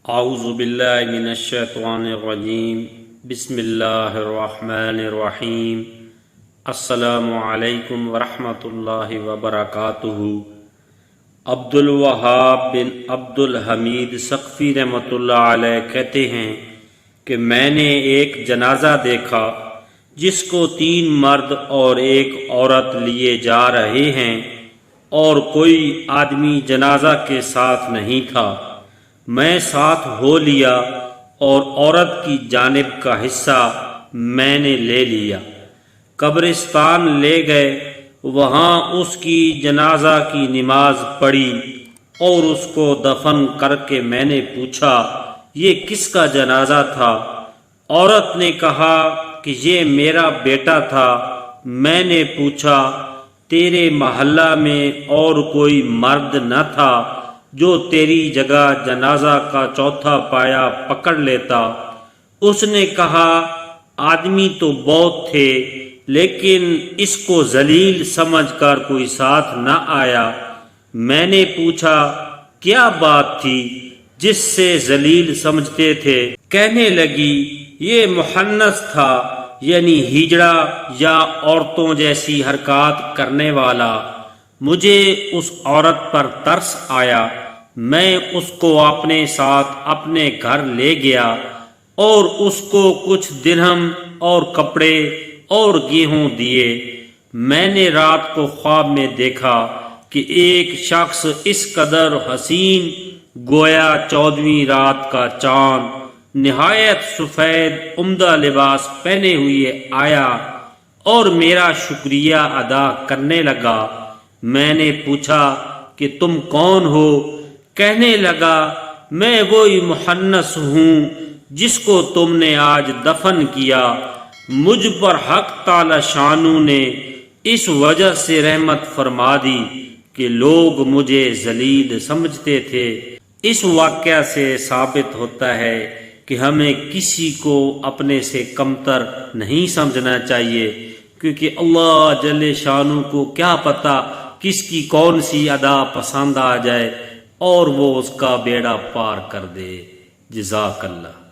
اعوذ باللہ من الشیطان الرجیم بسم اللہ الرحمن الرحیم السلام علیکم ورحمۃ اللہ وبرکاتہ۔ عبد الوہاب بن عبد الحمید ثقفی رحمۃ اللہ علیہ کہتے ہیں کہ میں نے ایک جنازہ دیکھا جس کو 3 مرد اور 1 عورت لیے جا رہے ہیں اور کوئی آدمی جنازہ کے ساتھ نہیں تھا۔ میں ساتھ ہو لیا اور عورت کی جانب کا حصہ میں نے لے لیا۔ قبرستان لے گئے، وہاں اس کی جنازہ کی نماز پڑھی اور اس کو دفن کر کے میں نے پوچھا یہ کس کا جنازہ تھا؟ عورت نے کہا کہ یہ میرا بیٹا تھا۔ میں نے پوچھا تیرے محلہ میں اور کوئی مرد نہ تھا جو تیری جگہ جنازہ کا چوتھا پایا پکڑ لیتا؟ اس نے کہا آدمی تو بہت تھے لیکن اس کو ذلیل سمجھ کر کوئی ساتھ نہ آیا۔ میں نے پوچھا کیا بات تھی جس سے ذلیل سمجھتے تھے؟ کہنے لگی یہ مخنث تھا، یعنی ہجڑا یا عورتوں جیسی حرکات کرنے والا۔ مجھے اس عورت پر ترس آیا، میں اس کو اپنے ساتھ اپنے گھر لے گیا اور اس کو کچھ درہم اور کپڑے اور گیہوں دیے۔ میں نے رات کو خواب میں دیکھا کہ ایک شخص اس قدر حسین گویا 14ویں رات کا چاند نہایت سفید عمدہ لباس پہنے ہوئے آیا اور میرا شکریہ ادا کرنے لگا۔ میں نے پوچھا کہ تم کون ہو؟ کہنے لگا میں وہی مخنث ہوں جس کو تم نے آج دفن کیا۔ مجھ پر حق تعالی شانو نے اس وجہ سے رحمت فرما دی کہ لوگ مجھے ذلیل سمجھتے تھے۔ اس واقعہ سے ثابت ہوتا ہے کہ ہمیں کسی کو اپنے سے کمتر نہیں سمجھنا چاہیے، کیونکہ اللہ جل شانو کو کیا پتہ کس کی کون سی ادا پسند آ جائے اور وہ اس کا بیڑا پار کر دے۔ جزاک اللہ۔